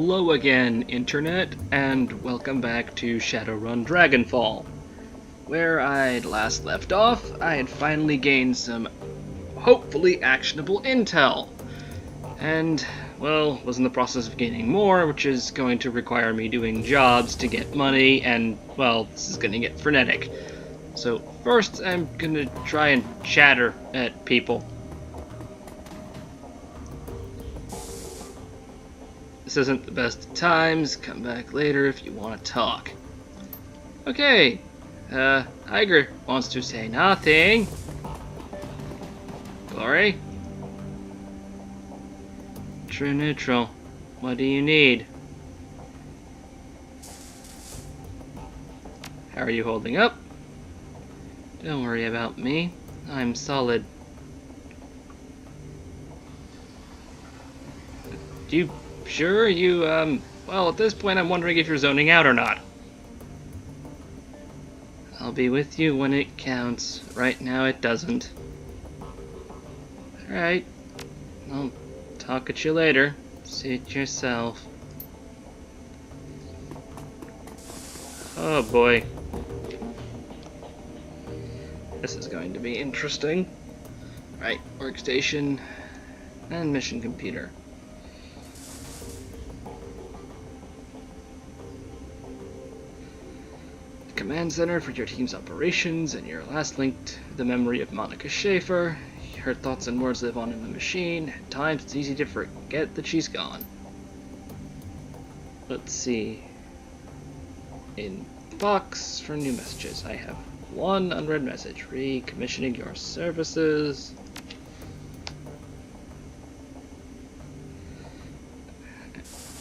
Hello again, Internet, and welcome back to Shadowrun Dragonfall. Where I'd last left off, I had finally gained some hopefully actionable intel. And, well, was in the process of gaining more, which is going to require me doing jobs to get money, and, well, this is going to get frenetic. So, first I'm going to try and chatter at people. This isn't the best of times, come back later if you want to talk. Okay, Tiger wants to say nothing. Glory? True neutral, what do you need? How are you holding up? Don't worry about me, I'm solid. You sure you, well, at this point I'm wondering if you're zoning out or not. I'll be with you when it counts. Right now it doesn't. Alright. I'll talk at you later. Suit yourself. Oh boy. This is going to be interesting. Right, workstation and mission computer. Command center for your team's operations, and your last link to the memory of Monica Schaefer. Her thoughts and words live on in the machine. At times it's easy to forget that she's gone. Let's see. In box for new messages, I have one unread message. Recommissioning your services.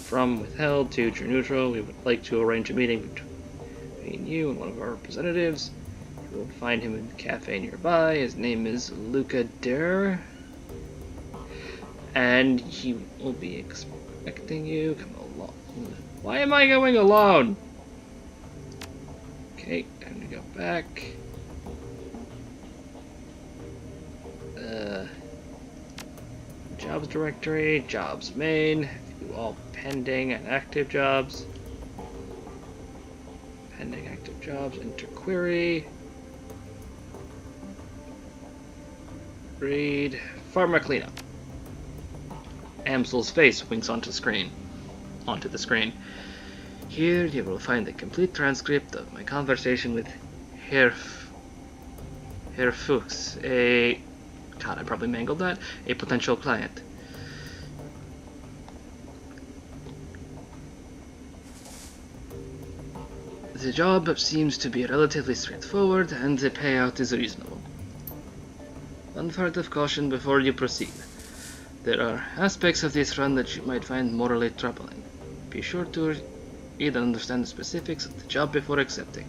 From withheld to true neutral, we would like to arrange a meeting between you and one of our representatives. You will find him in the cafe nearby. His name is Luca Der. And he will be expecting you. Come along. Why am I going alone? Okay, time to go back. Jobs directory, jobs main, view all pending and active jobs. Pending active jobs, enter query. Read Farmer Cleanup. Amsel's face winks onto the screen. Here you will find the complete transcript of my conversation with Herr Fuchs, God, I probably mangled that, a potential client. The job seems to be relatively straightforward, and the payout is reasonable. One word of caution before you proceed. There are aspects of this run that you might find morally troubling. Be sure to read and understand the specifics of the job before accepting.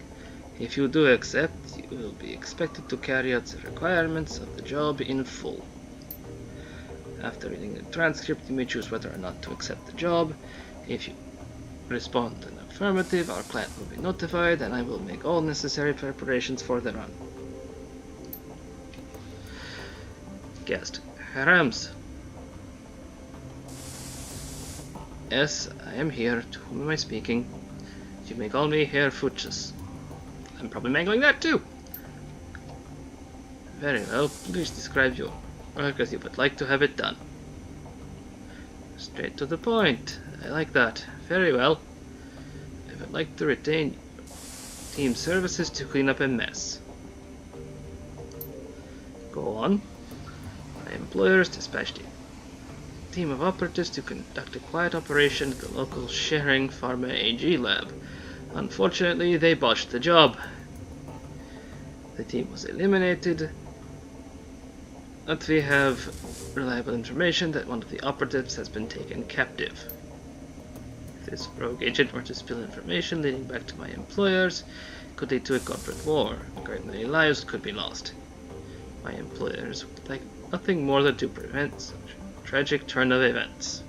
If you do accept, you will be expected to carry out the requirements of the job in full. After reading the transcript, you may choose whether or not to accept the job. If you respond in affirmative, our client will be notified, and I will make all necessary preparations for the run. Guest. Rams. Yes, I am here. To whom am I speaking? You may call me Herr Fuchs. I'm probably mangling that too. Very well, please describe your work as you would like to have it done. Straight to the point. I like that. Very well. I would like to retain team services to clean up a mess. Go on. My employers dispatched a team of operatives to conduct a quiet operation at the local Schering Pharma AG lab. Unfortunately, they botched the job. The team was eliminated, but we have reliable information that one of the operatives has been taken captive. If this rogue agent were to spill information leading back to my employers, it could lead to a corporate war. A great many lives could be lost. My employers would like nothing more than to prevent such a tragic turn of events.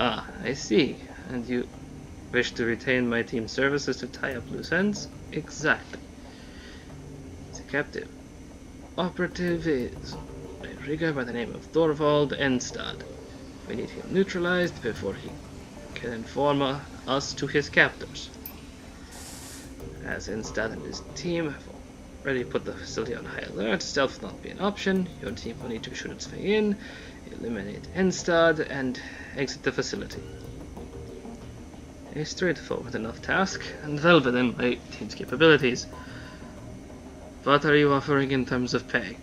Ah, I see. And you Wish to retain my team's services to tie up loose ends? Exactly. He's a captive. Operative is a rigger by the name of Thorvald Enstad. We need him neutralized before he can inform us to his captors. As Enstad and his team have already put the facility on high alert, stealth will not be an option. Your team will need to shoot its way in, eliminate Enstad, and exit the facility. A straightforward enough task, and well within my team's capabilities. What are you offering in terms of pay?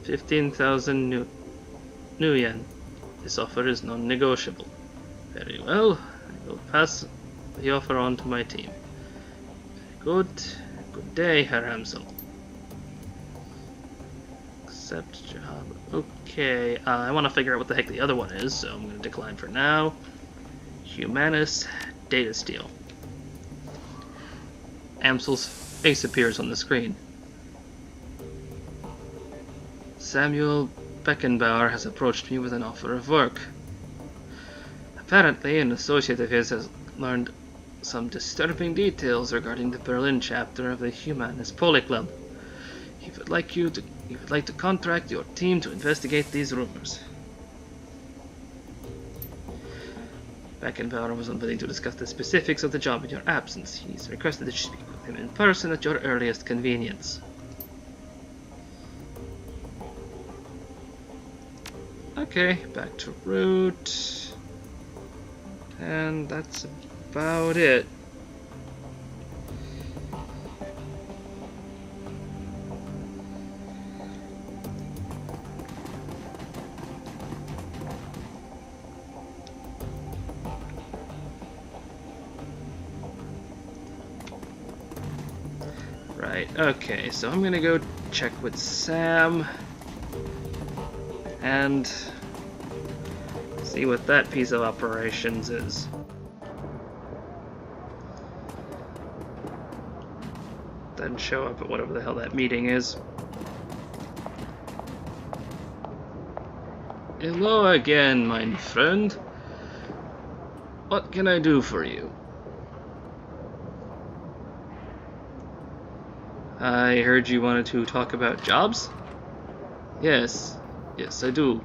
15,000 new yen. This offer is non-negotiable. Very well, I will pass the offer on to my team. Very good. Good day, Herr Hamsel. Accept job. Okay, I want to figure out what the heck the other one is, so I'm going to decline for now. Humanus Data Steal. Amsel's face appears on the screen. Samuel Beckenbauer has approached me with an offer of work. Apparently, an associate of his has learned some disturbing details regarding the Berlin chapter of the Humanist Poli Club. He would like to contract your team to investigate these rumors. Beckenbauer was unwilling to discuss the specifics of the job in your absence. He's requested that you speak with him in person at your earliest convenience. Okay, back to route. And that's about it. Right, okay, so I'm gonna go check with Sam and see what that piece of operations is. Then show up at whatever the hell that meeting is. Hello again, mein friend. What can I do for you? I heard you wanted to talk about jobs? Yes, I do.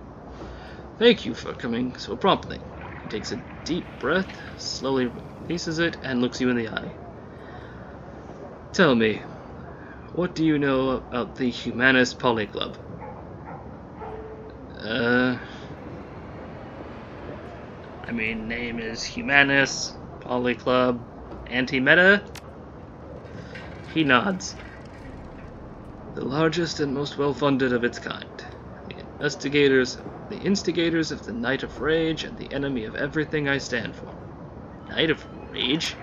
Thank you for coming so promptly. He takes a deep breath, slowly releases it, and looks you in the eye. Tell me, what do you know about the Humanist Poli Club? I mean, name is Humanist, Poli Club, Anti-Meta? He nods. The largest and most well-funded of its kind. The instigators of the Night of Rage and the enemy of everything I stand for. Night of Rage?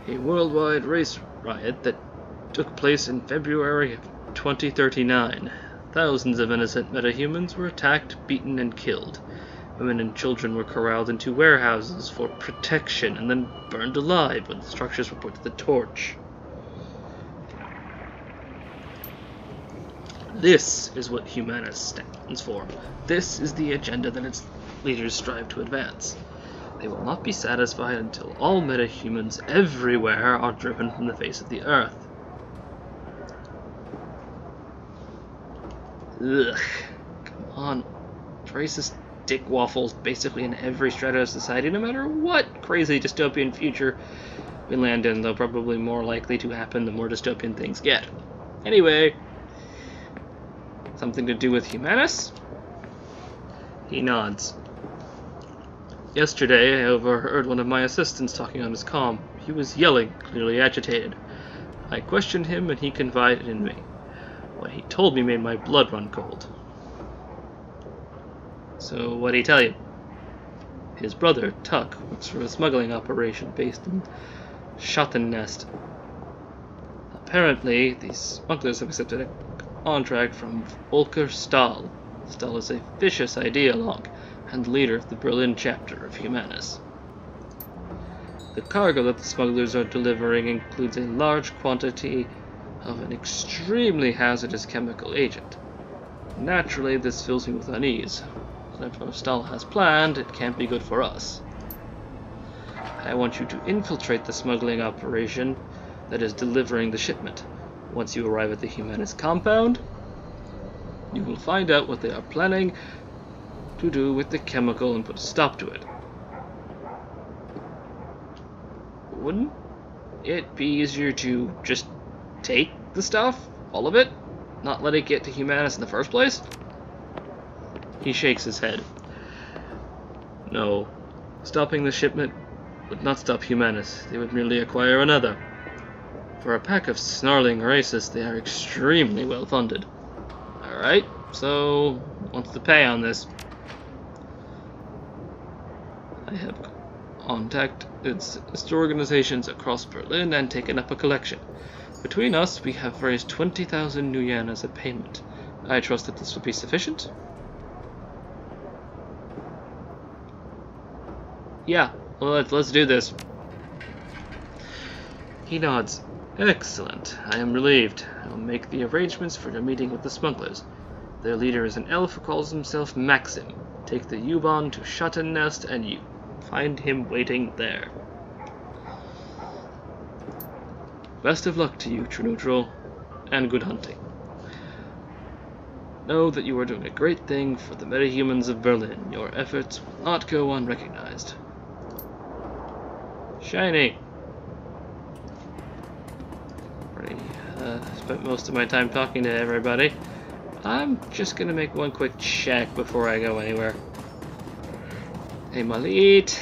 A worldwide race riot that took place in February of 2039. Thousands of innocent metahumans were attacked, beaten, and killed. Women and children were corralled into warehouses for protection and then burned alive when the structures were put to the torch. This is what Humanus stands for. This is the agenda that its leaders strive to advance. They will not be satisfied until all metahumans everywhere are driven from the face of the earth. Ugh. Come on. Racist dick waffles basically in every strata of society, no matter what crazy dystopian future we land in, though probably more likely to happen the more dystopian things get. Anyway, something to do with Humanus? He nods. Yesterday, I overheard one of my assistants talking on his comm. He was yelling, clearly agitated. I questioned him, and he confided in me. What he told me made my blood run cold. So, what'd he tell you? His brother, Tuck, works for a smuggling operation based in Schottennest. Apparently, these smugglers have accepted a contract from Volker Stahl. Stahl is a vicious ideologue and leader of the Berlin chapter of Humanus. The cargo that the smugglers are delivering includes a large quantity of an extremely hazardous chemical agent. Naturally, this fills me with unease. whatever Stahl has planned, it can't be good for us. I want you to infiltrate the smuggling operation that is delivering the shipment. Once you arrive at the Humanist compound, you will find out what they are planning to do with the chemical and put a stop to it. Wouldn't it be easier to just take the stuff? All of it? Not let it get to Humanist in the first place? He shakes his head. No. Stopping the shipment would not stop Humanist. They would merely acquire another. For a pack of snarling racists, they are extremely well funded. Alright, so what's the pay on this? I have contacted sister organizations across Berlin and taken up a collection. Between us, we have raised 20,000 new yen as a payment. I trust that this will be sufficient? Yeah, well, let's do this. He nods. Excellent. I am relieved. I will make the arrangements for your meeting with the smugglers. Their leader is an elf who calls himself Maxim. Take the U-Bahn to Schattennest and you find him waiting there. Best of luck to you, True Neutral, and good hunting. Know that you are doing a great thing for the metahumans of Berlin. Your efforts will not go unrecognized. Shiny! Already spent most of my time talking to everybody. I'm just gonna make one quick check before I go anywhere. Hey, Malit.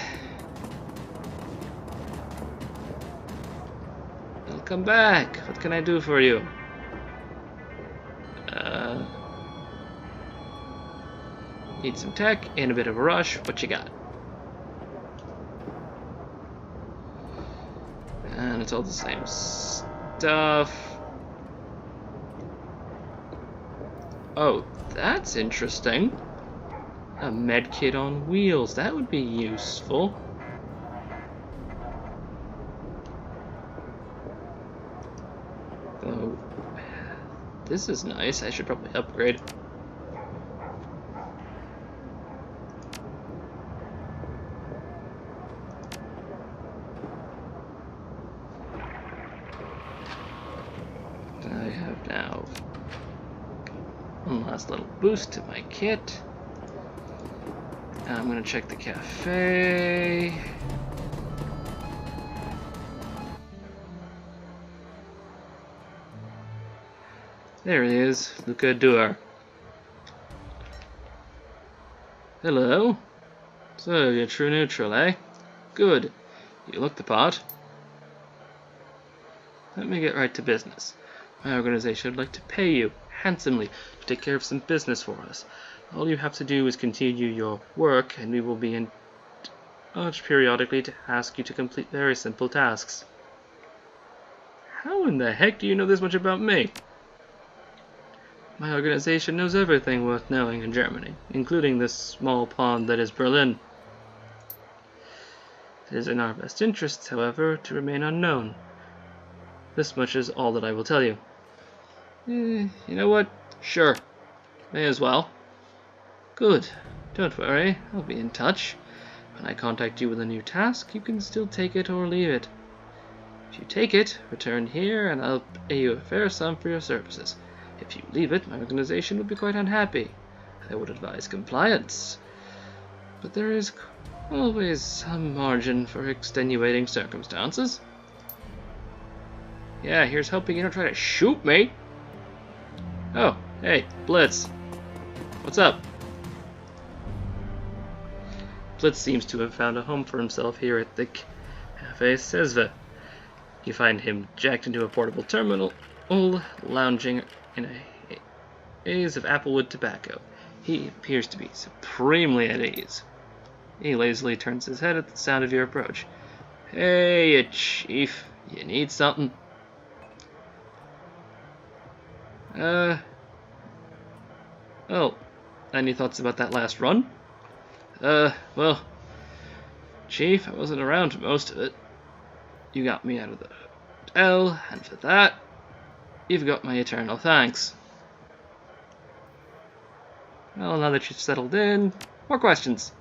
Welcome back. What can I do for you? Need some tech and a bit of a rush. What you got? And it's all the same stuff. Oh, that's interesting. A medkit on wheels. That would be useful. Oh, this is nice. I should probably upgrade. I have now one last little boost to my kit. I'm gonna check the cafe. There he is, Luca Duer. Hello. So, you're True Neutral, eh? Good. You look the part. Let me get right to business. My organization would like to pay you handsomely to take care of some business for us. All you have to do is continue your work, and we will be in touch periodically to ask you to complete very simple tasks. How in the heck do you know this much about me? My organization knows everything worth knowing in Germany, including this small pond that is Berlin. It is in our best interests, however, to remain unknown. This much is all that I will tell you. You know what? Sure. May as well. Good. Don't worry, I'll be in touch. When I contact you with a new task, you can still take it or leave it. If you take it, return here and I'll pay you a fair sum for your services. If you leave it, my organization will be quite unhappy. I would advise compliance. But there is always some margin for extenuating circumstances. Yeah, here's hoping you don't try to shoot me. Oh, hey, Blitz. What's up? Blitz seems to have found a home for himself here at the Cafe Sesve. You find him jacked into a portable terminal, lounging in a haze of applewood tobacco. He appears to be supremely at ease. He lazily turns his head at the sound of your approach. Hey, Chief, you need something? Oh, any thoughts about that last run? Well, Chief, I wasn't around for most of it. You got me out of the hotel, and for that, you've got my eternal thanks. Well, now that you've settled in, More questions.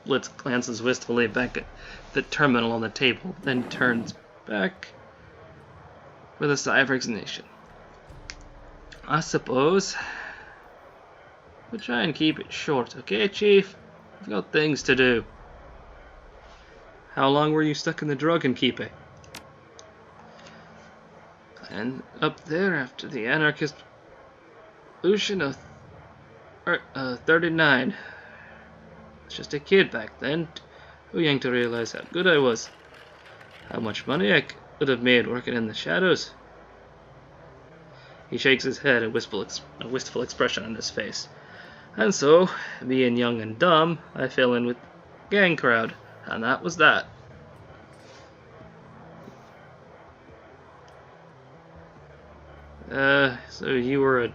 Blitz glances wistfully back at the terminal on the table, then turns back with a sigh of resignation. I suppose we'll try and keep it short, okay, Chief? I've got things to do. How long were you stuck in the Dragon Keeper? And up there after the anarchist revolution of 39. I was just a kid back then, too young to realize how good I was. How much money I could have made working in the shadows. He shakes his head, a wistful expression on his face. And so, being young and dumb, I fell in with the gang crowd, and that was that. So you were a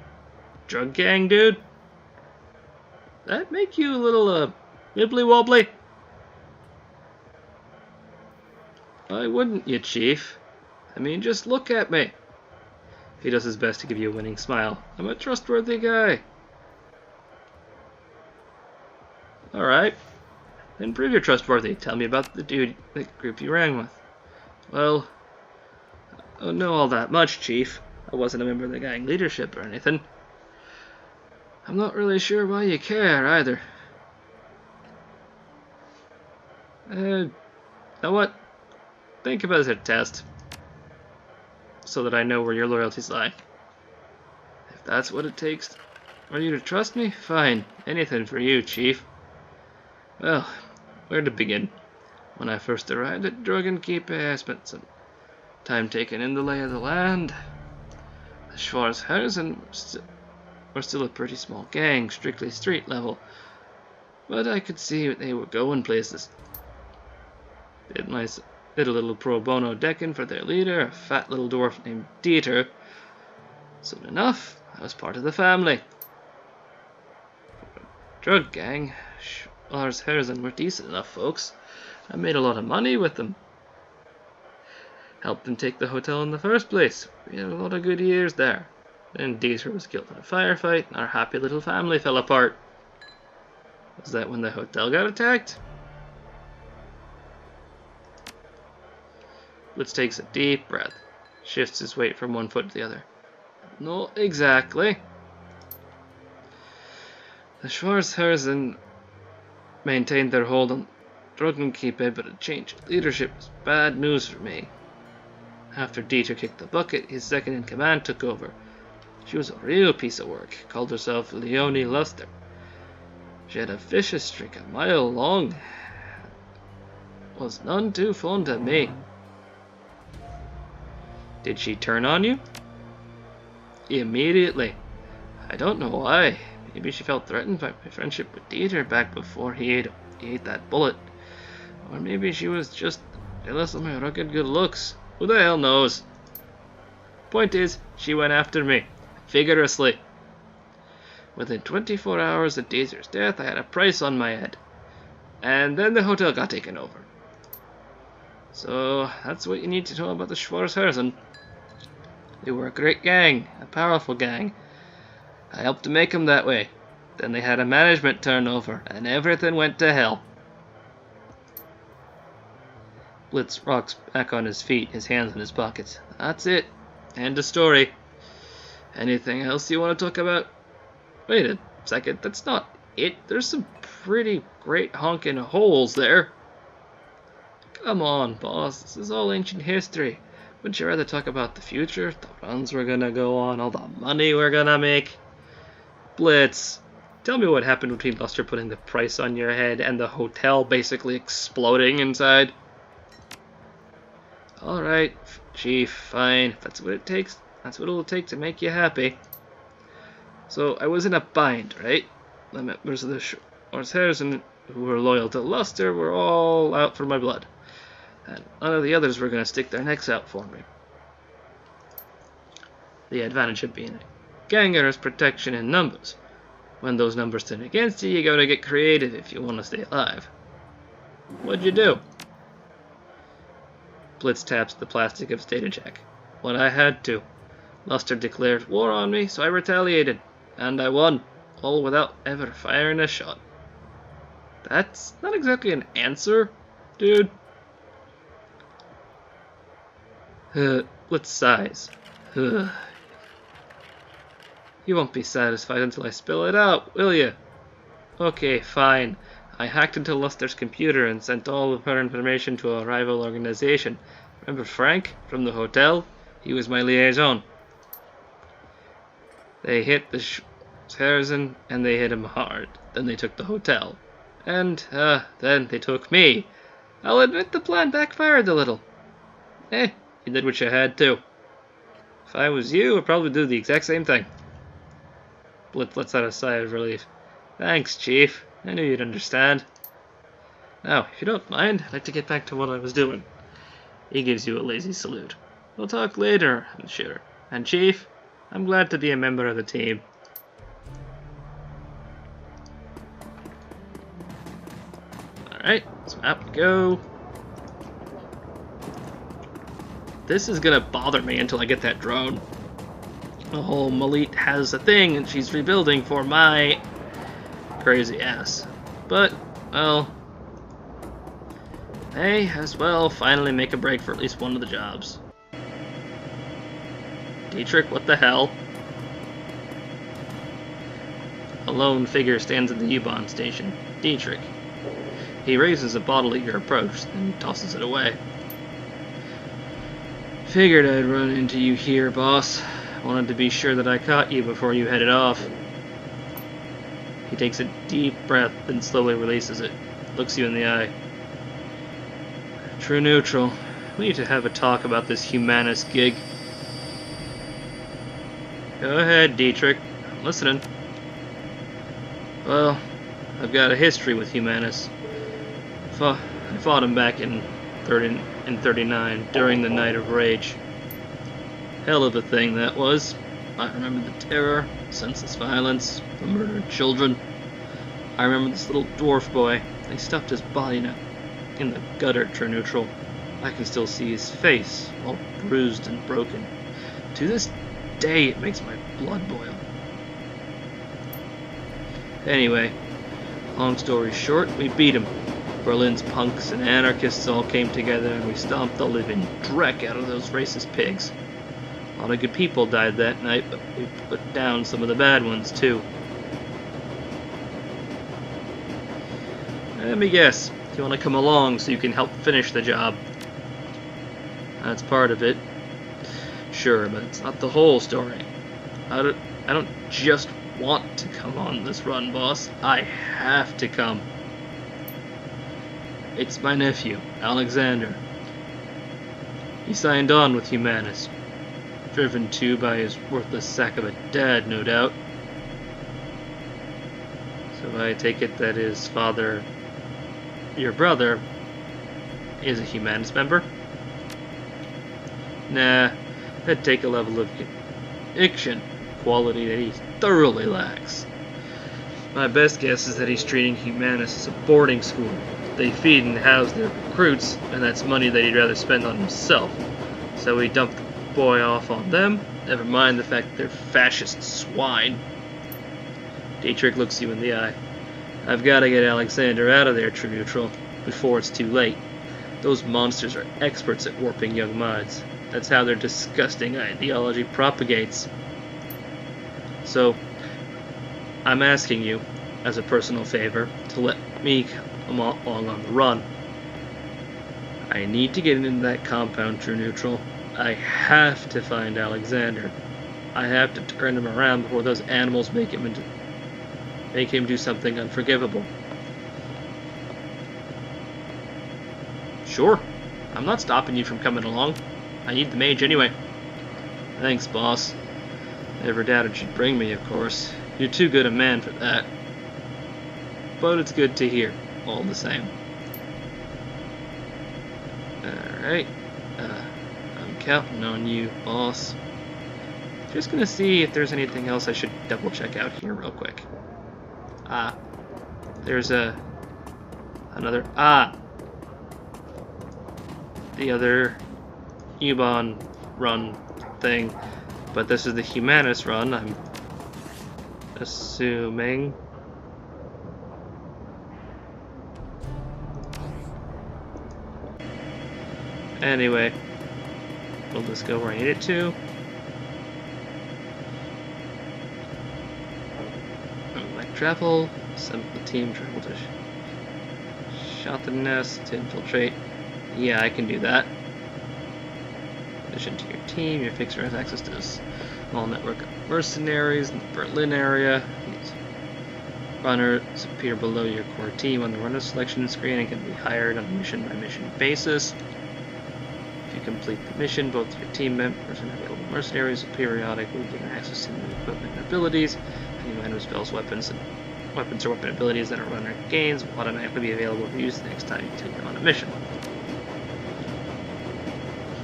drug gang dude? That make you a little, wibbly-wobbly? Why wouldn't you, Chief? I mean, just look at me. He does his best to give you a winning smile. I'm a trustworthy guy. Alright. Then prove you're trustworthy. Tell me about the group you ran with. Well, I don't know all that much, Chief. I wasn't a member of the gang leadership or anything. I'm not really sure why you care, either. Know what? Think of it as a test. So that I know where your loyalties lie. If that's what it takes for you to trust me, fine. Anything for you, Chief. Well, where to begin? When I first arrived at Dragon Keep, I spent some time taking in the lay of the land. The Schwarzhausen were still a pretty small gang, strictly street level, but I could see they were going places. Did a little pro bono decking for their leader, a fat little dwarf named Dieter. Soon enough, I was part of the family. Drug gang, Schwarzhausen were decent enough folks. I made a lot of money with them. Helped them take the hotel in the first place. We had a lot of good years there. Then Dieter was killed in a firefight, and our happy little family fell apart. Was that when the hotel got attacked? Blitz takes a deep breath, shifts his weight from one foot to the other. Not exactly. The Schwarzhausen maintained their hold on Dragonkeeper, but a change in leadership was bad news for me. After Dieter kicked the bucket, his second in command took over. She was a real piece of work, called herself Leonie Luster. She had a vicious streak a mile long. Was none too fond of me. Did she turn on you? Immediately. I don't know why. Maybe she felt threatened by my friendship with Dieter back before he ate that bullet. Or maybe she was just jealous of my rugged good looks. Who the hell knows? Point is, she went after me. Vigorously. Within 24 hours of Dieter's death, I had a price on my head. And then the hotel got taken over. So, that's what you need to know about the Schwarzhausen. They were a great gang, a powerful gang. I helped to make them that way. Then they had a management turnover, and everything went to hell. Blitz rocks back on his feet, his hands in his pockets. That's it. End of story. Anything else you want to talk about? Wait a second, that's not it. There's some pretty great honking holes there. Come on, boss. This is all ancient history. Wouldn't you rather talk about the future? The runs we're gonna go on, all the money we're gonna make? Blitz, tell me what happened between Luster putting the price on your head and the hotel basically exploding inside. Alright, Chief, fine. If that's what it takes, that's what it'll take to make you happy. So, I was in a bind, right? The members of the Schwarzhausen who were loyal to Luster were all out for my blood. And none of the others were going to stick their necks out for me. The advantage of being a ganger is protection in numbers. When those numbers turn against you, you gotta get creative if you want to stay alive. What'd you do? Blitz taps the plastic of his data jack. What I had to. Luster declared war on me, so I retaliated. And I won. All without ever firing a shot. That's not exactly an answer, dude. Let's size. You won't be satisfied until I spill it out, will you? Okay, fine. I hacked into Luster's computer and sent all of her information to a rival organization. Remember Frank from the hotel? He was my liaison. They hit the Harrison and they hit him hard. Then they took the hotel. And, then they took me. I'll admit the plan backfired a little. You did what you had to. If I was you, I'd probably do the exact same thing. Blitz lets out a sigh of relief. Thanks, Chief. I knew you'd understand. Now, if you don't mind, I'd like to get back to what I was doing. He gives you a lazy salute. We'll talk later, Shooter. And Chief, I'm glad to be a member of the team. Alright, so out we go. This is gonna bother me until I get that drone. The whole Malit has a thing and she's rebuilding for my crazy ass. But, well, may as well finally make a break for at least one of the jobs. Dietrich, what the hell? A lone figure stands at the U-Bahn station. Dietrich. He raises a bottle at your approach, then tosses it away. Figured I'd run into you here, boss. Wanted to be sure that I caught you before you headed off. He takes a deep breath, then slowly releases it. Looks you in the eye. True neutral. We need to have a talk about this Humanist gig. Go ahead, Dietrich. I'm listening. Well, I've got a history with Humanist. I fought him back in 39 during the Night of Rage. Hell of a thing that was. I remember the terror, senseless violence, the murdered children. I remember this little dwarf boy. They stuffed his body in the gutter, True Neutral. I can still see his face, all bruised and broken. To this day, it makes my blood boil. Anyway, long story short, we beat him. Berlin's punks and anarchists all came together and we stomped the living dreck out of those racist pigs. A lot of good people died that night, but we put down some of the bad ones too. Let me guess, you want to come along so you can help finish the job. That's part of it. Sure, but it's not the whole story. I don't just want to come on this run, boss. I have to come. It's my nephew, Alexander. He signed on with Humanist. Driven to by his worthless sack of a dad, no doubt. So I take it that his father, your brother, is a Humanist member? Nah, that'd take a level of conviction, quality that he thoroughly lacks. My best guess is that he's treating Humanist as a boarding school. They feed and house their recruits, and that's money that he'd rather spend on himself. So he dumped the boy off on them, never mind the fact that they're fascist swine. Dietrich looks you in the eye. I've got to get Alexander out of there, True Neutral, before it's too late. Those monsters are experts at warping young minds. That's how their disgusting ideology propagates. So, I'm asking you, as a personal favor, to let me come along on the run. I need to get into that compound, True Neutral. I have to find Alexander. I have to turn him around before those animals make him do something unforgivable. Sure. I'm not stopping you from coming along. I need the mage anyway. Thanks, boss. Never doubted you'd bring me, of course. You're too good a man for that. But it's good to hear, all the same. Alright. I'm counting on you, boss. Just gonna see if there's anything else I should double check out here real quick. There's the other U-Bahn run thing, but this is the Humanist run, I'm assuming. Anyway, will this go where I need it to? Like travel, assemble the team, travel to shot the nest to infiltrate. Yeah, I can do that. In addition to your team, your fixer has access to this small network of mercenaries in the Berlin area. These runners appear below your core team on the runner selection screen and can be hired on a mission-by-mission basis. If you complete the mission, both your team members and available mercenaries will periodically gain access to new equipment and abilities. Anyone who spells weapons or weapon abilities that a runner gains will automatically be available to use the next time you take them on a mission.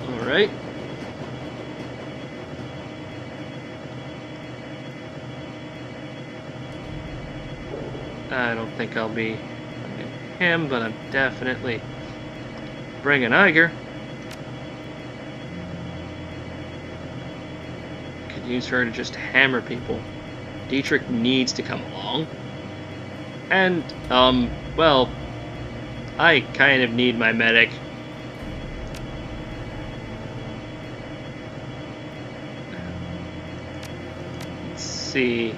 Alright. I don't think I'll be bringing him, but I'm definitely bringing Iger. Could use her to just hammer people. Dietrich needs to come along. And, well, I kind of need my medic. Let's see.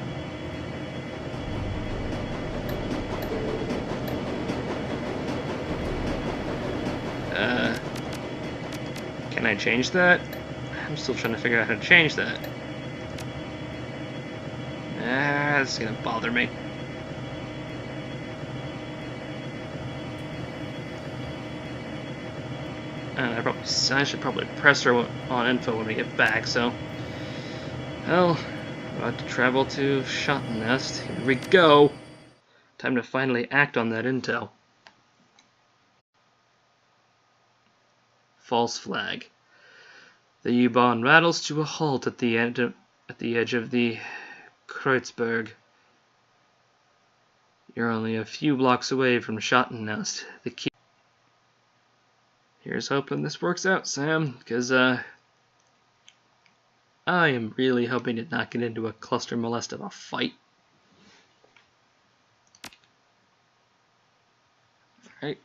Can I change that? I'm still trying to figure out how to change that. That's gonna bother me. And I should probably press her on info when we get back, so... Well, I'm about to travel to Schottenest. Here we go! Time to finally act on that intel. False flag. The U-Bahn rattles to a halt at the edge of the Kreuzberg. You're only a few blocks away from Schottenest. The key. Here's hoping this works out, Sam, because I am really hoping to not get into a cluster molest of a fight. Alright.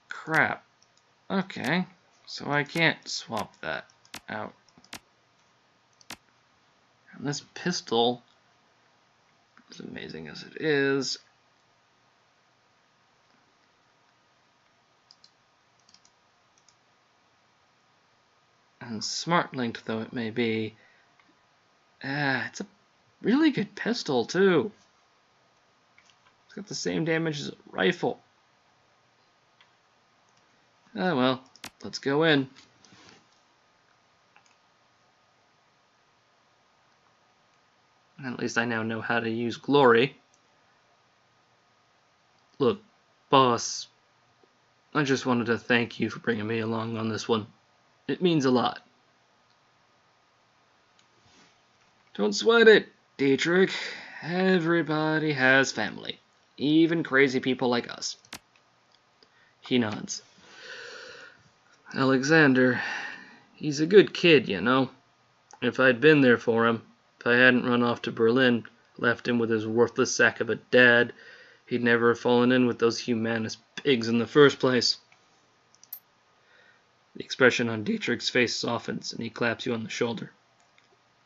Crap. Okay. So I can't swap that out. And this pistol, as amazing as it is, and smart linked though it may be, it's a really good pistol too. It's got the same damage as a rifle. Oh well, let's go in. At least I now know how to use glory. Look, boss, I just wanted to thank you for bringing me along on this one. It means a lot. Don't sweat it, Dietrich. Everybody has family. Even crazy people like us. He nods. Alexander, he's a good kid, you know. If I'd been there for him, if I hadn't run off to Berlin, left him with his worthless sack of a dad, he'd never have fallen in with those humanist pigs in the first place. The expression on Dietrich's face softens, and he claps you on the shoulder.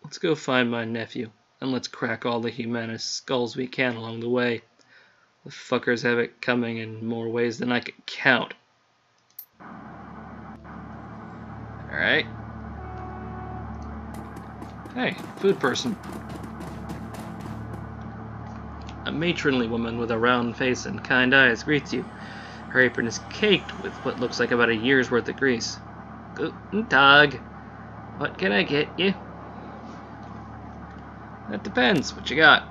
Let's go find my nephew, and let's crack all the humanist skulls we can along the way. The fuckers have it coming in more ways than I can count. Alright. Hey, food person. A matronly woman with a round face and kind eyes greets you. Her apron is caked with what looks like about a year's worth of grease. Guten Tag. What can I get you? That depends. What you got?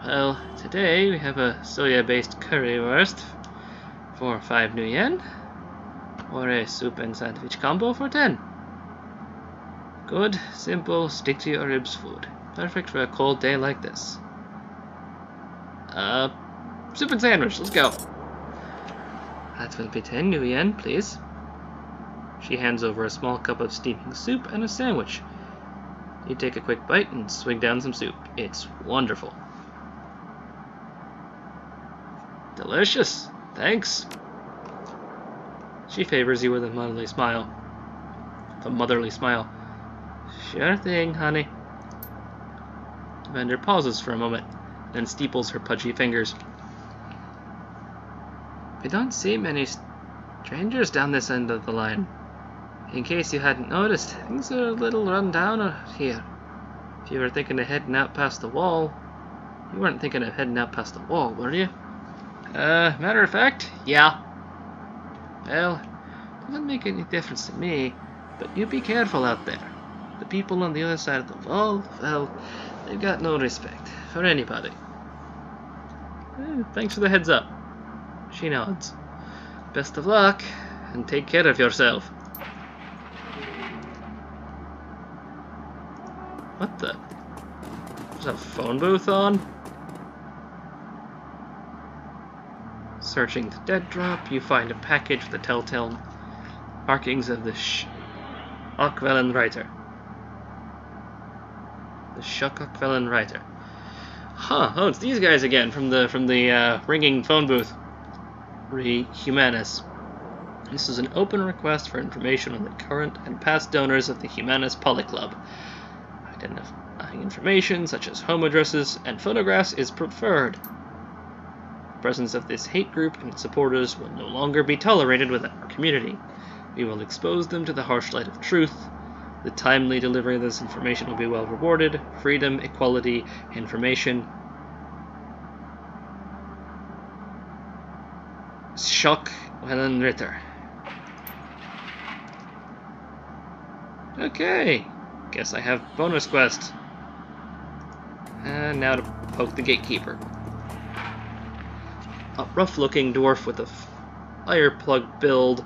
Well, today we have a soya-based currywurst for 5 new yen, or a soup and sandwich combo for 10. Good, simple, stick to your ribs food. Perfect for a cold day like this. Soup and sandwich, let's go. That will be 10 new yen, please. She hands over a small cup of steaming soup and a sandwich. You take a quick bite and swig down some soup. It's wonderful. Delicious. Thanks. She favors you with a motherly smile. Sure thing, honey. The vendor pauses for a moment, then steeples her pudgy fingers. We don't see many strangers down this end of the line. In case you hadn't noticed, things are a little run down out here. If you were thinking of heading out past the wall... You weren't thinking of heading out past the wall, were you? Matter of fact, yeah. Well, it doesn't make any difference to me, but you be careful out there. The people on the other side of the wall, well, they've got no respect for anybody. Thanks for the heads up. She nods. Best of luck, and take care of yourself. What the? There's a phone booth on? Searching the dead drop, you find a package with the telltale markings of the Akvelen writer. The Akvelen writer. Huh, oh, it's these guys again from the ringing phone booth. Humanus. This is an open request for information on the current and past donors of the Humanus Poly Club. Identifying information such as home addresses and photographs is preferred. The presence of this hate group and its supporters will no longer be tolerated within our community. We will expose them to the harsh light of truth. The timely delivery of this information will be well rewarded. Freedom, equality, information. Schock Helen Ritter. Okay, guess I have bonus quest. And now to poke the gatekeeper. A rough-looking dwarf with a fire plug build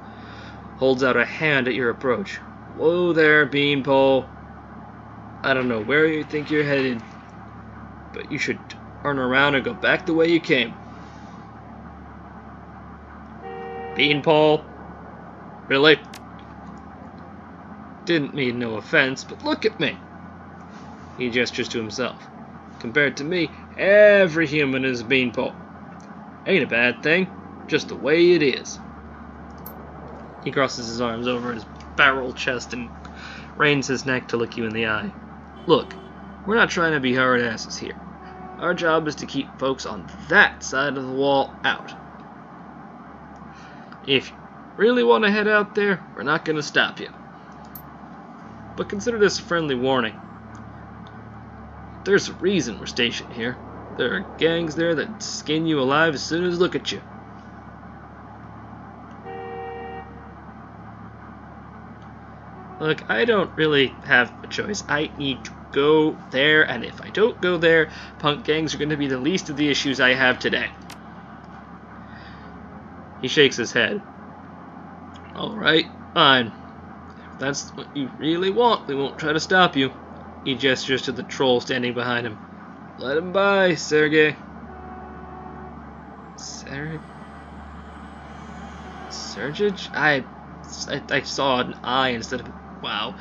holds out a hand at your approach. Whoa there, Beanpole. I don't know where you think you're headed, but you should turn around and go back the way you came. Beanpole? Really? Didn't mean no offense, but look at me. He gestures to himself. Compared to me, every human is a beanpole. Ain't a bad thing, just the way it is. He crosses his arms over his barrel chest and cranes his neck to look you in the eye. Look, we're not trying to be hard asses here. Our job is to keep folks on that side of the wall out. If you really want to head out there, we're not going to stop you. But consider this a friendly warning. There's a reason we're stationed here. There are gangs there that skin you alive as soon as they look at you. Look, I don't really have a choice. I need to go there, and if I don't go there, punk gangs are going to be the least of the issues I have today. He shakes his head. Alright, fine. If that's what you really want, we won't try to stop you. He gestures to the troll standing behind him. Let him by, Sergey. Sergej? I saw an I instead of a wow.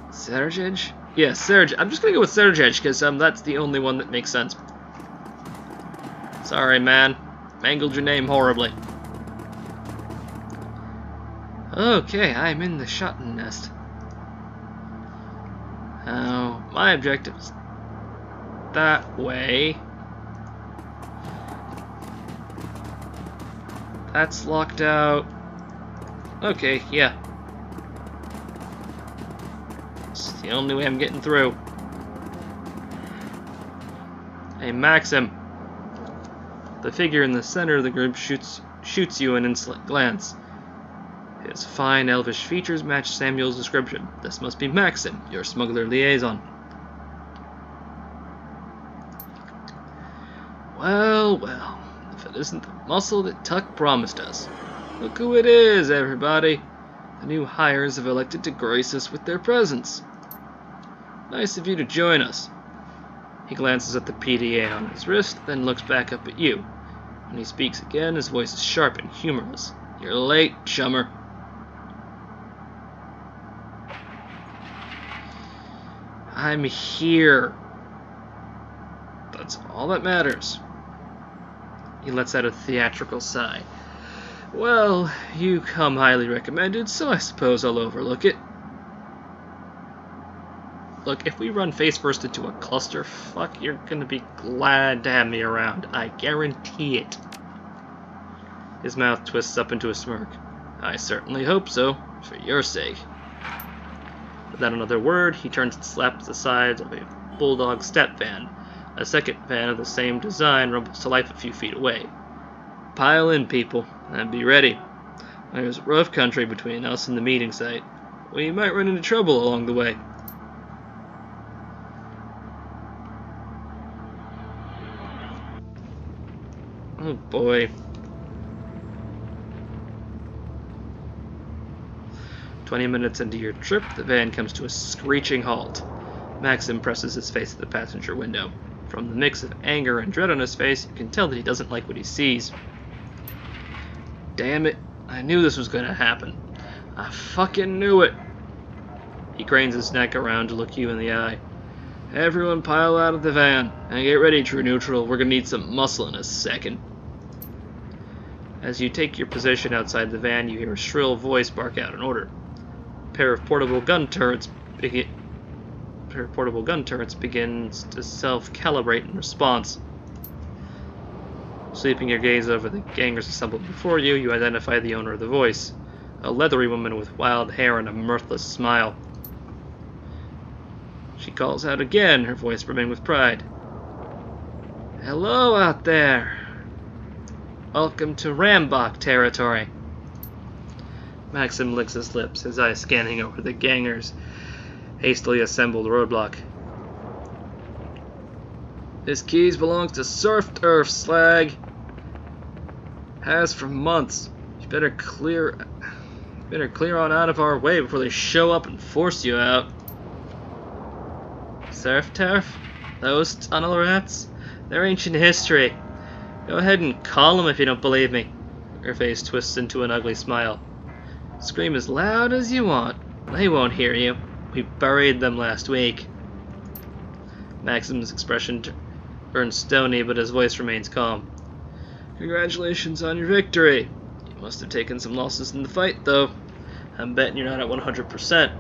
Sergej? Yeah, Sergej. I'm just gonna go with Sergej because that's the only one that makes sense. Sorry, man. Mangled your name horribly. Okay, I'm in the shotgun nest. My objective is that way. That's locked out. Okay, yeah. It's the only way I'm getting through. Hey, Maxim. The figure in the center of the group shoots you an insolent glance. His fine elvish features match Samuel's description. This must be Maxim, your smuggler liaison. Well, well, if it isn't the muscle that Tuck promised us. Look who it is, everybody. The new hires have elected to grace us with their presence. Nice of you to join us. He glances at the PDA on his wrist, then looks back up at you. When he speaks again, his voice is sharp and humorless. You're late, chummer. I'm here. That's all that matters. He lets out a theatrical sigh. Well, you come highly recommended, so I suppose I'll overlook it. Look, if we run face first into a clusterfuck, you're gonna be glad to have me around. I guarantee it. His mouth twists up into a smirk. I certainly hope so, for your sake. Without another word, he turns and slaps the sides of a bulldog step van. A second van of the same design rumbles to life a few feet away. Pile in, people, and be ready. There's rough country between us and the meeting site. We might run into trouble along the way. Oh boy. 20 minutes into your trip, the van comes to a screeching halt. Maxim presses his face to the passenger window. From the mix of anger and dread on his face, you can tell that he doesn't like what he sees. Damn it, I knew this was gonna happen. I fucking knew it. He cranes his neck around to look you in the eye. Everyone pile out of the van, and get ready, True Neutral, we're gonna need some muscle in a second. As you take your position outside the van, you hear a shrill voice bark out an order. A pair of portable gun turrets begins to self-calibrate in response. Sweeping your gaze over the gangers assembled before you, you identify the owner of the voice, a leathery woman with wild hair and a mirthless smile. She calls out again, her voice brimming with pride. Hello out there! Welcome to Rambach territory. Maxim licks his lips, his eyes scanning over the gangers' hastily assembled roadblock. This keys belongs to Surf Turf, slag. Has for months. You better clear on out of our way before they show up and force you out. Surf Turf? Those tunnel rats? They're ancient history. Go ahead and call them if you don't believe me. Her face twists into an ugly smile. Scream as loud as you want. They won't hear you. We buried them last week. Maxim's expression turns stony, but his voice remains calm. Congratulations on your victory. You must have taken some losses in the fight, though. I'm betting you're not at 100%.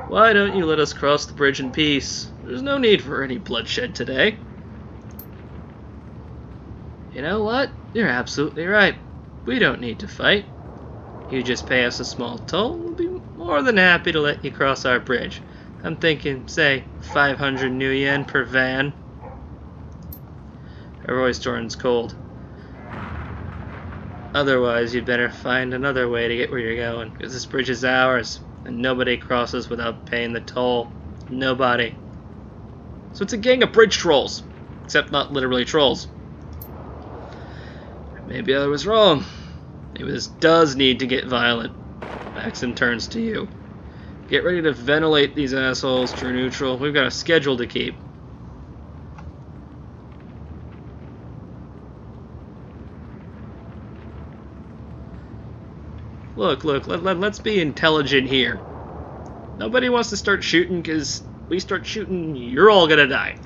Why don't you let us cross the bridge in peace? There's no need for any bloodshed today. You know what? You're absolutely right. We don't need to fight. You just pay us a small toll, we'll be more than happy to let you cross our bridge. I'm thinking, say, 500 new yen per van. Her voice turns cold. Otherwise, you'd better find another way to get where you're going, because this bridge is ours, and nobody crosses without paying the toll. Nobody. So it's a gang of bridge trolls, except not literally trolls. Maybe I was wrong. Maybe this does need to get violent. Maxim turns to you. Get ready to ventilate these assholes, True Neutral. We've got a schedule to keep. Look, let's be intelligent here. Nobody wants to start shooting, because we start shooting, you're all gonna die.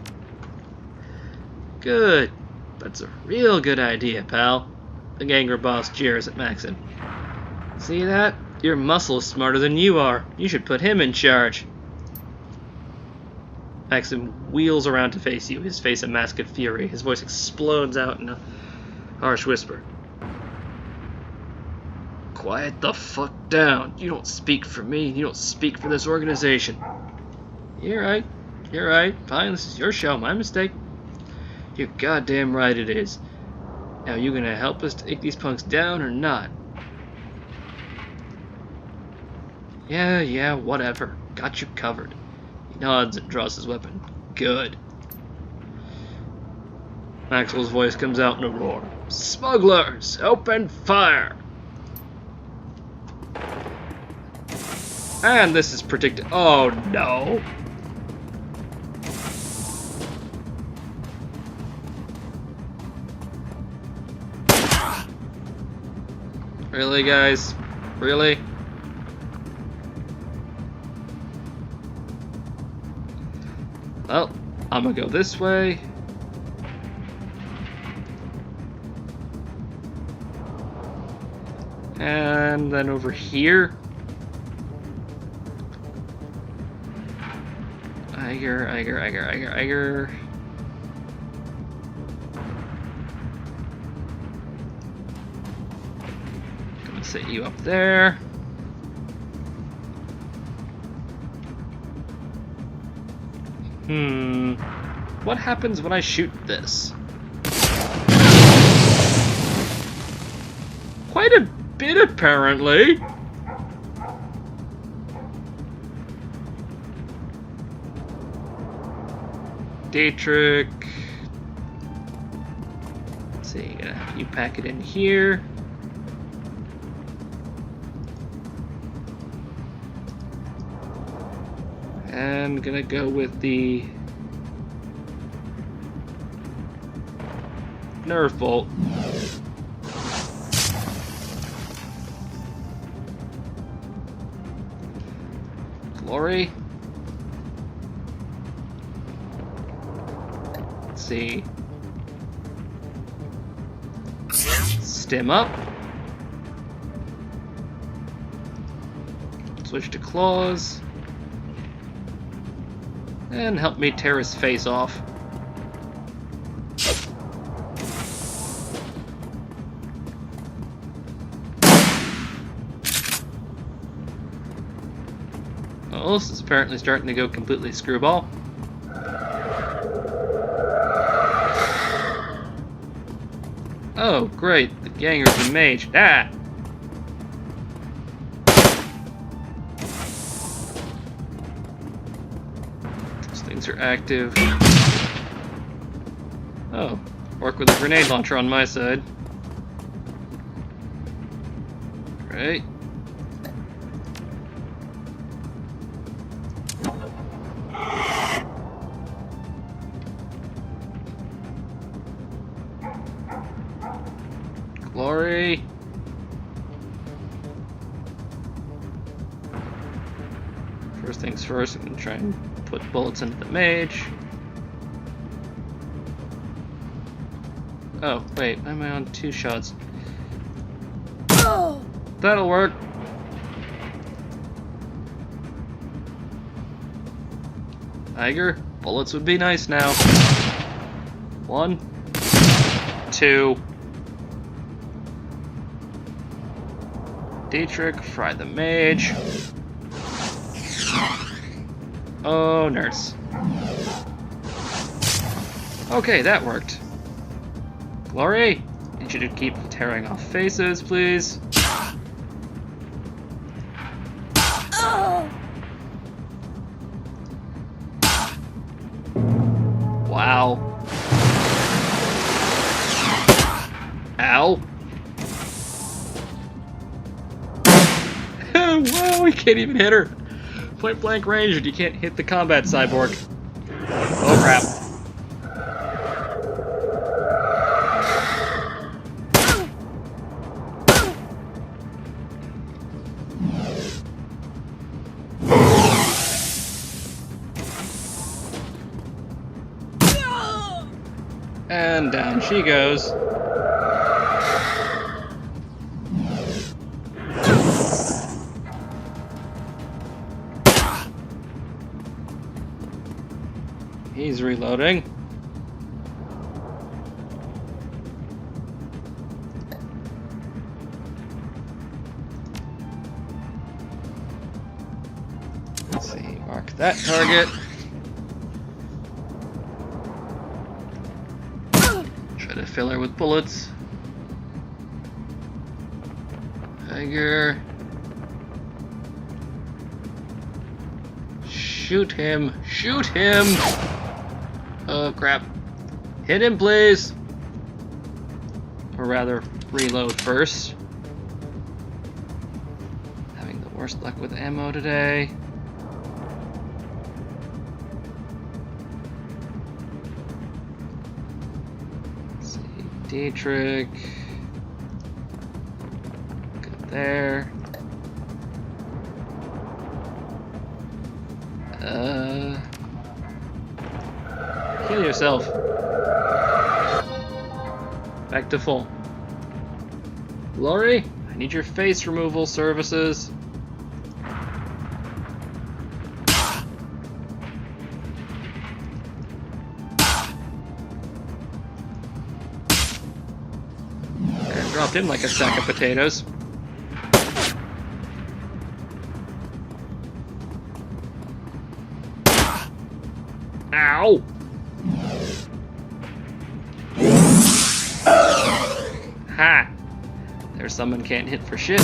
Good. That's a real good idea, pal. The ganger boss jeers at Maxim. See that? Your muscle is smarter than you are. You should put him in charge. Maxim wheels around to face you, his face a mask of fury. His voice explodes out in a harsh whisper. Quiet the fuck down. You don't speak for me. You don't speak for this organization. You're right. You're right. Fine, this is your show. My mistake. You're goddamn right it is. Now, you gonna help us take these punks down or not? Yeah, whatever. Got you covered. He nods and draws his weapon. Good. Maxwell's voice comes out in a roar. Smugglers, open fire! And this is predicted. Oh no! Really, guys? Really? Well, I'm gonna go this way. And then over here. Iger. Gonna set you up there. What happens when I shoot this? Quite a bit, apparently. Dietrich. Let's see, gonna have you pack it in here. And gonna go with the nerve bolt. Glory. Let's see. Stim up. Switch to claws. And help me tear his face off. Well, this is apparently starting to go completely screwball. Oh, great. The ganger's a mage. Ah! Those things are active. Oh, work with a grenade launcher on my side. Right. Glory. First things first, I'm going to try and put bullets into the mage. Oh, wait, why am I on 2 shots? Oh. That'll work. Iger, bullets would be nice now. 1, 2. Dietrich, fry the mage. Oh, nurse. Okay, that worked. Glory, need you to keep tearing off faces, please. Wow. Ow. Whoa, we can't even hit her. Point blank range, and you can't hit the combat cyborg. Oh crap. And down she goes. He's reloading. Let's see, mark that target. Try to fill her with bullets. Tiger. Shoot him! Shoot him! Oh crap. Hit him, please! Or rather, reload first. Having the worst luck with ammo today. Let's see, Dietrich. Gonna There. Kill yourself. Back to full. Glory, I need your face removal services. And dropped in like a sack of potatoes. Ow! Ha! There's someone can't hit for shit.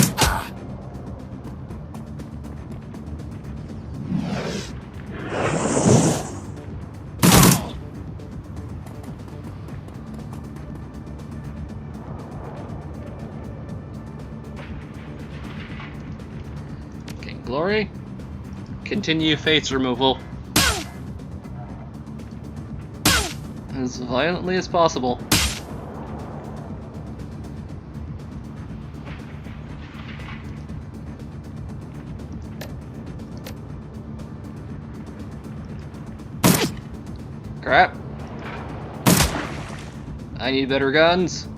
Okay, Glory. Continue face removal. As violently as possible. Crap. I need better guns.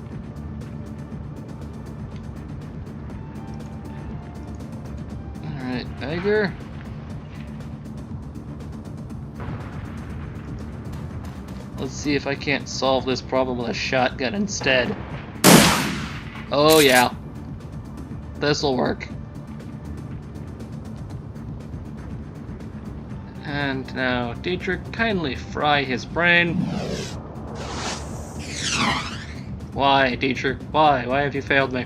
Alright, Tiger. Let's see if I can't solve this problem with a shotgun instead. Oh yeah. This'll work. And now, Dietrich, kindly fry his brain. Why, Dietrich? Why? Why have you failed me?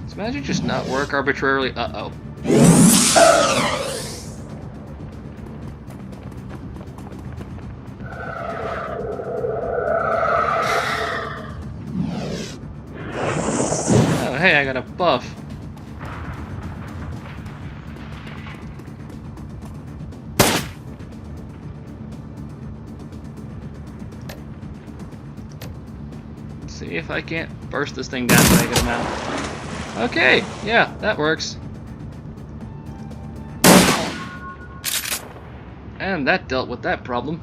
Does magic just not work arbitrarily? Uh-oh. Oh, hey, I got a buff. See if I can't burst this thing down by a good amount. Okay, yeah, that works. And that dealt with that problem.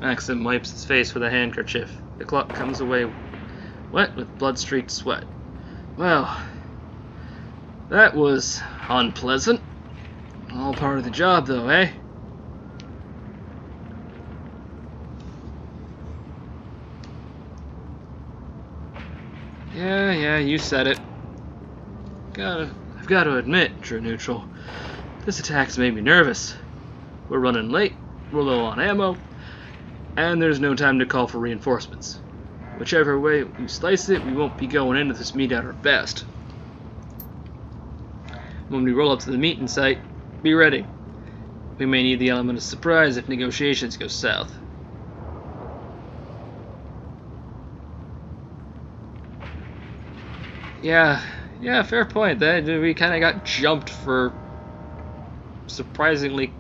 Maxim wipes his face with a handkerchief. The clock comes away wet with blood-streaked sweat. Well, that was unpleasant. All part of the job, though, eh? Yeah, you said it. I've got to admit, True Neutral, this attack's made me nervous. We're running late, we're low on ammo, and there's no time to call for reinforcements. Whichever way you slice it, we won't be going into this meet at our best. When we roll up to the meeting site, be ready. We may need the element of surprise if negotiations go south. Yeah, fair point. We kind of got jumped for surprisingly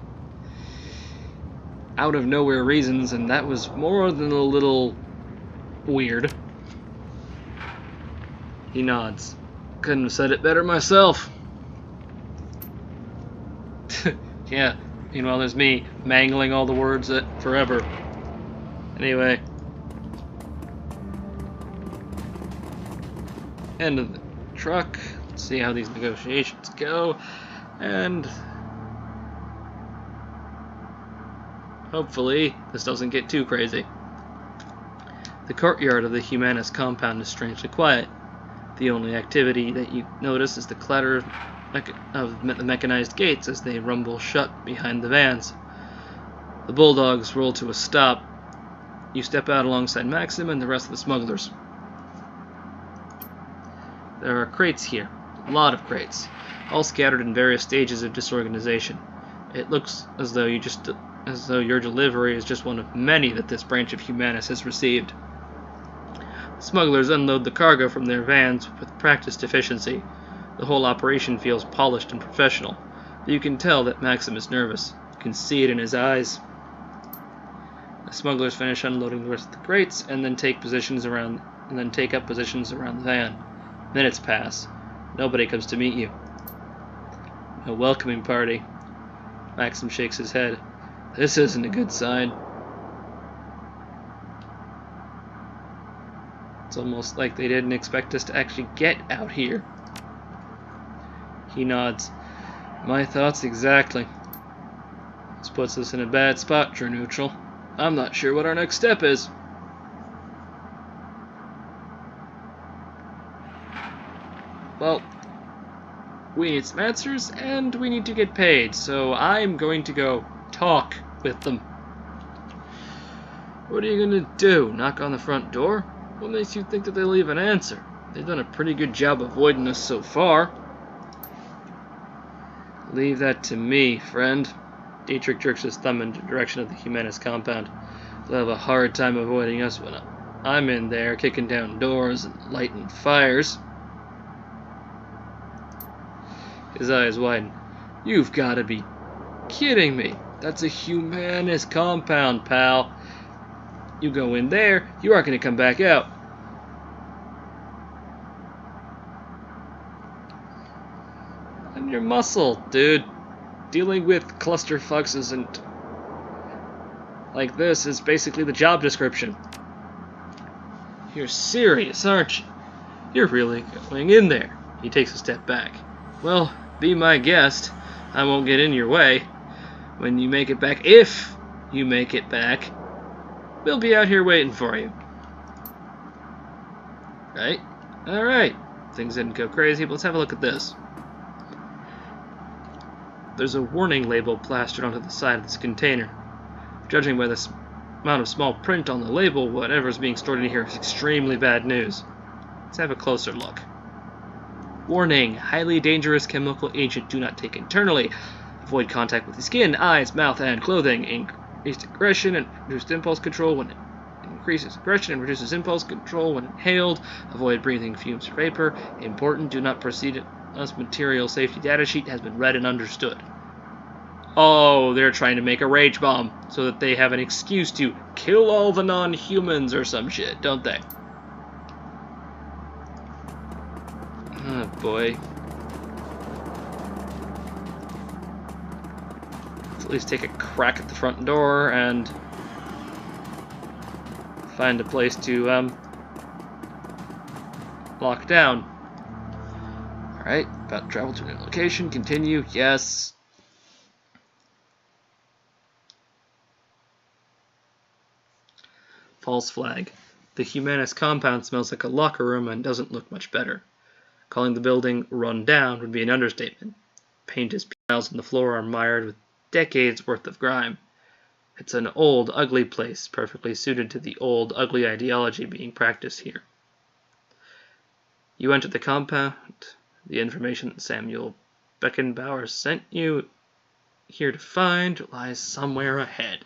out of nowhere reasons, and that was more than a little weird. He nods. Couldn't have said it better myself. Yeah, meanwhile there's me mangling all the words forever. Anyway. End of the truck. Let's see how these negotiations go. And hopefully this doesn't get too crazy. The courtyard of the Humanist compound is strangely quiet. The only activity that you notice is the clatter of the mechanized gates as they rumble shut behind the vans. The bulldogs roll to a stop. You step out alongside Maxim and the rest of the smugglers. There are crates here, a lot of crates, all scattered in various stages of disorganization. It looks as though your delivery is just one of many that this branch of Humanus has received. Smugglers unload the cargo from their vans with practiced efficiency. The whole operation feels polished and professional. You can tell that Maxim is nervous. You can see it in his eyes. The smugglers finish unloading the rest of the crates and then take up positions around the van. Minutes pass. Nobody comes to meet you. A welcoming party. Maxim shakes his head. This isn't a good sign. It's almost like they didn't expect us to actually get out here. He nods. My thoughts exactly. This puts us in a bad spot, True Neutral. I'm not sure what our next step is. Well, we need some answers, and we need to get paid, so I'm going to go talk with them. What are you going to do? Knock on the front door? What makes you think that they'll leave an answer? They've done a pretty good job avoiding us so far. Leave that to me, friend. Dietrich jerks his thumb in the direction of the Jimenez compound. They'll have a hard time avoiding us when I'm in there kicking down doors and lighting fires. His eyes widen. You've got to be kidding me. That's a Jimenez compound, pal. You go in there, you aren't going to come back out. And your muscle, dude. Dealing with clusterfucks isn't like this is basically the job description. You're serious, aren't you? You're really going in there. He takes a step back. Well, be my guest. I won't get in your way. When you make it back, if you make it back, we'll be out here waiting for you. Right? Alright. Things didn't go crazy, but let's have a look at this. There's a warning label plastered onto the side of this container. Judging by the amount of small print on the label, whatever's being stored in here is extremely bad news. Let's have a closer look. Warning, highly dangerous chemical agent, do not take internally. Avoid contact with the skin, eyes, mouth, and clothing. Increased aggression and reduced impulse control when it increases aggression and reduces impulse control when inhaled. Avoid breathing fumes or vapor. Important, do not proceed unless material safety data sheet has been read and understood. Oh, they're trying to make a rage bomb so that they have an excuse to kill all the non-humans or some shit, don't they? Oh boy. Let's at least take a crack at the front door and find a place to lock down. Alright, about to travel to a new location, continue, yes. False flag. The Jimenez compound smells like a locker room and doesn't look much better. Calling the building run down would be an understatement. Paint is piles on the floor are mired with decades worth of grime. It's an old, ugly place, perfectly suited to the old, ugly ideology being practiced here. You enter the compound. The information that Samuel Beckenbauer sent you here to find lies somewhere ahead.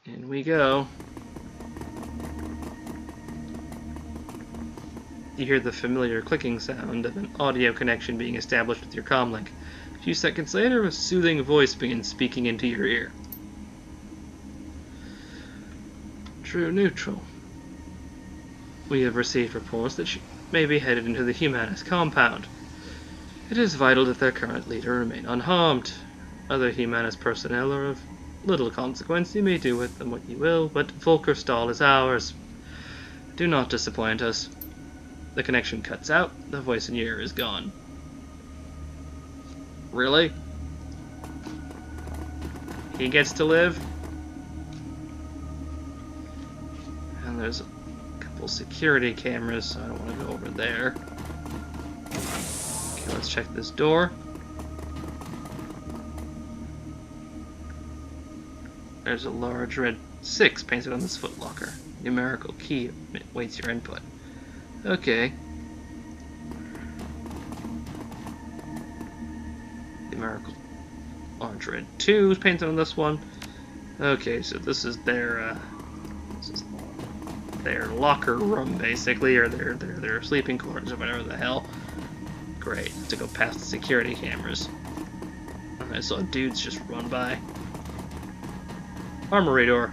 In we go. You hear the familiar clicking sound of an audio connection being established with your comlink. A few seconds later, a soothing voice begins speaking into your ear. True Neutral. We have received reports that she may be headed into the Jimenez compound. It is vital that their current leader remain unharmed. Other Jimenez personnel are of little consequence. You may do with them what you will, but Volkerstal is ours. Do not disappoint us. The connection cuts out. The voice in your ear is gone. Really? He gets to live? And there's a couple security cameras, so I don't want to go over there. Okay, let's check this door. There's a large red 6 painted on this footlocker. Numerical key waits your input. Okay. Numerical orange red 2 is painted on this one. Okay, so this is their locker room, basically, or their sleeping quarters, or whatever the hell. Great, to go past the security cameras. I saw dudes just run by. Armory door.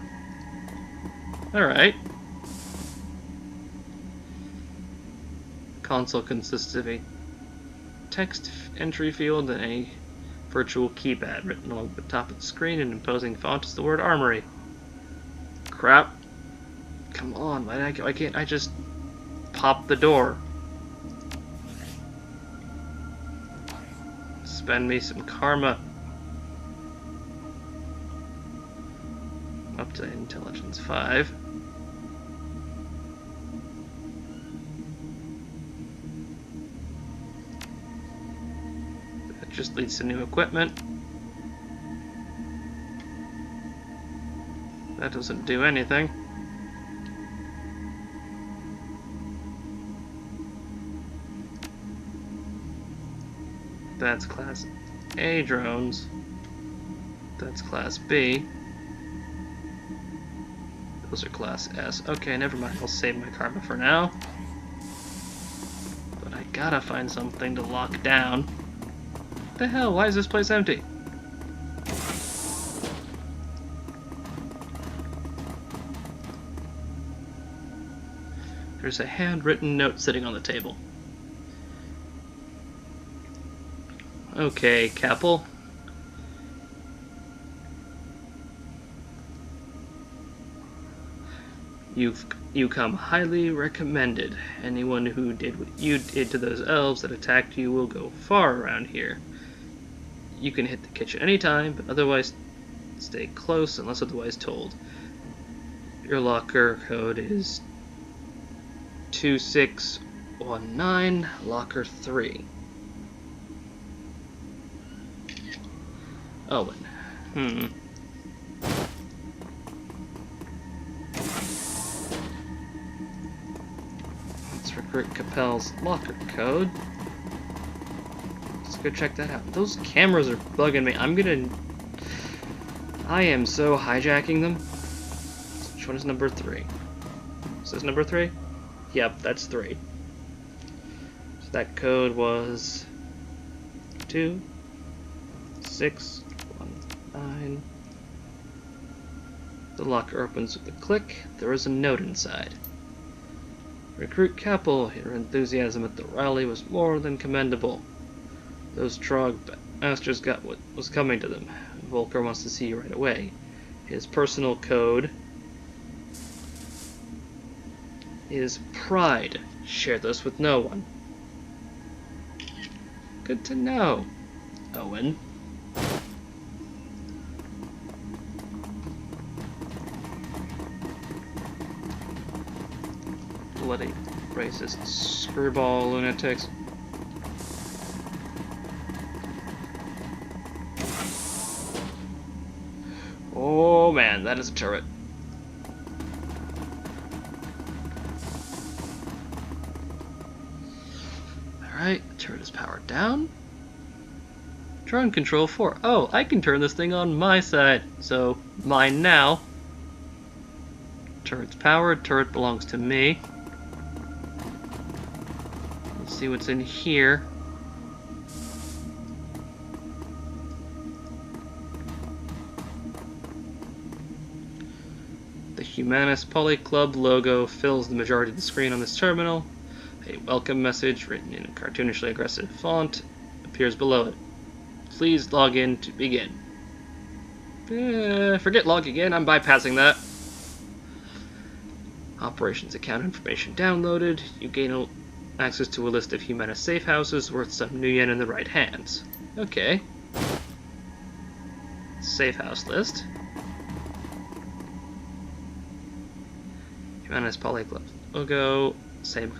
Alright. Console consists of a text entry field and a virtual keypad. Written along the top of the screen in imposing font is the word Armory. Crap. Come on, why can't I just pop the door? Spend me some karma. Up to intelligence 5. That just leads to new equipment. That doesn't do anything. That's Class A drones. That's Class B. Those are Class S. Okay, never mind. I'll save my karma for now. But I gotta find something to lock down. What the hell? Why is this place empty? There's a handwritten note sitting on the table. Okay, Capel. You come highly recommended. Anyone who did what you did to those elves that attacked you will go far around here. You can hit the kitchen anytime, but otherwise stay close unless otherwise told. Your locker code is 2619, locker 3. Owen. Let's recruit Capel's locker code. Let's go check that out. Those cameras are bugging me. I am so hijacking them. Which one is number 3? Is this number 3? Yep, that's 3. So that code was 2619. The locker opens with a click. There is a note inside. Recruit Capel, your enthusiasm at the rally was more than commendable. Those Trog masters got what was coming to them. Volker wants to see you right away. His personal code is Pride. Share this with no one. Good to know, Owen. Bloody racist screwball lunatics. Oh man, that is a turret. Alright, the turret is powered down. Drone control 4. Oh, I can turn this thing on my side. So, mine now. Turret's powered, turret belongs to me. Let's see what's in here. The Humanist Poly Club logo fills the majority of the screen on this terminal. A welcome message written in a cartoonishly aggressive font appears below it. Please log in to begin. Forget logging in, I'm bypassing that. Operations account information downloaded. You gain access to a list of Humanist safe houses worth some new yen in the right hands. Okay. Safe house list. Humanist Poly Club logo. Same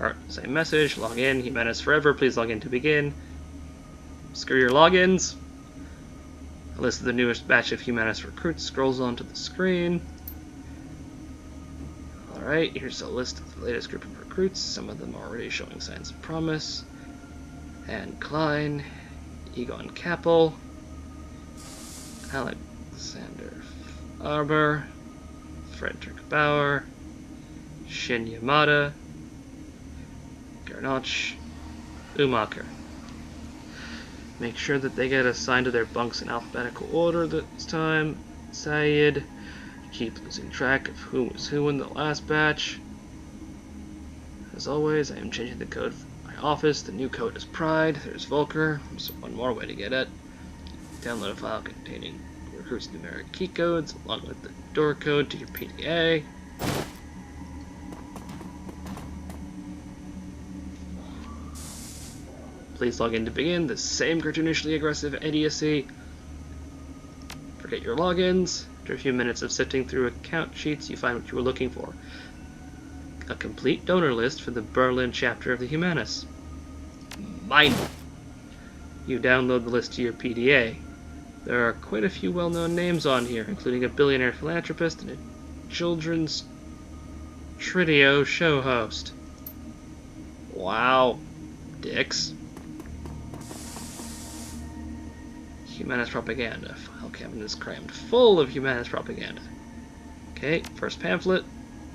message. Log in. Humanist forever. Please log in to begin. Screw your logins. A list of the newest batch of Humanist recruits scrolls onto the screen. Alright, here's a list of the latest group of recruits. Some of them are already showing signs of promise. Anne Klein, Egon Capel, Alexander Arbor, Frederick Bauer, Shin Yamada, Garnoch, Umaker. Make sure that they get assigned to their bunks in alphabetical order this time. Sayed. Keep losing track of who was who in the last batch. As always, I am changing the code for my office. The new code is Pride. There's Volker. There's one more way to get it. Download a file containing recruits' numeric key codes along with the door code to your PDA. Please log in to begin the same cartoonishly aggressive idiocy. Forget your logins. After a few minutes of sifting through account sheets, you find what you were looking for. A complete donor list for the Berlin chapter of the Humanis. Mine! You download the list to your PDA. There are quite a few well-known names on here, including a billionaire philanthropist and a children's Tridio show host. Wow. Dicks. Humanist propaganda. File cabinet is crammed full of humanist propaganda. Okay, first pamphlet.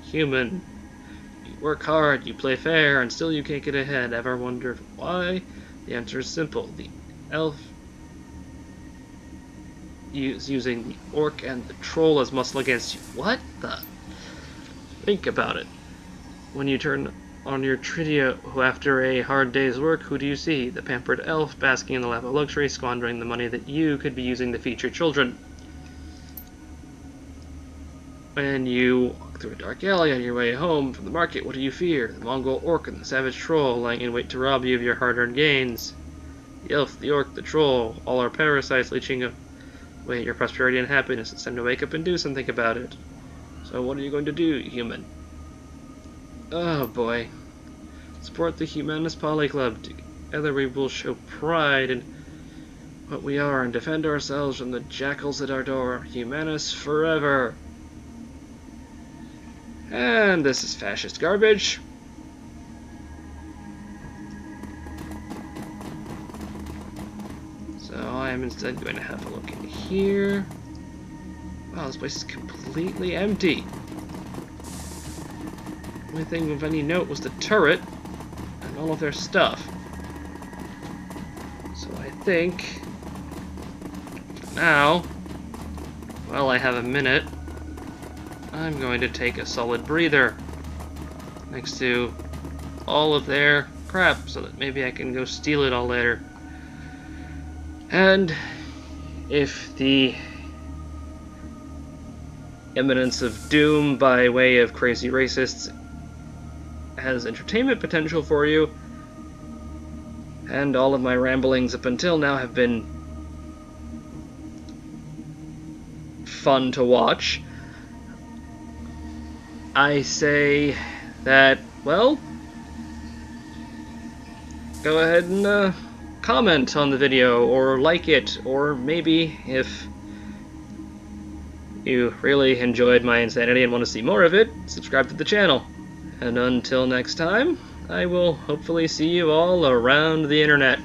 Human. You work hard, you play fair, and still you can't get ahead. Ever wonder why? The answer is simple. The elf is using the orc and the troll as muscle against you. What the? Think about it. When you turn on your Tridio, who after a hard day's work, who do you see? The pampered elf basking in the lap of luxury, squandering the money that you could be using to feed your children. When you walk through a dark alley on your way home from the market, what do you fear? The Mongol orc and the savage troll lying in wait to rob you of your hard-earned gains. The elf, the orc, the troll, all are parasites leeching away your prosperity and happiness. It's time to wake up and do something about it. So what are you going to do, human? Oh boy. Support the Humanist Poly Club. Together we will show pride in what we are and defend ourselves from the jackals at our door. Humanists forever. And this is fascist garbage. So I am instead going to have a look in here. Wow, this place is completely empty. The only thing of any note was the turret and all of their stuff. So I think now, while I have a minute, I'm going to take a solid breather next to all of their crap so that maybe I can go steal it all later. And if the imminence of doom by way of crazy racists has entertainment potential for you, and all of my ramblings up until now have been fun to watch, I say that, well, go ahead and comment on the video, or like it, or maybe, if you really enjoyed my insanity and want to see more of it, subscribe to the channel. And until next time, I will hopefully see you all around the internet.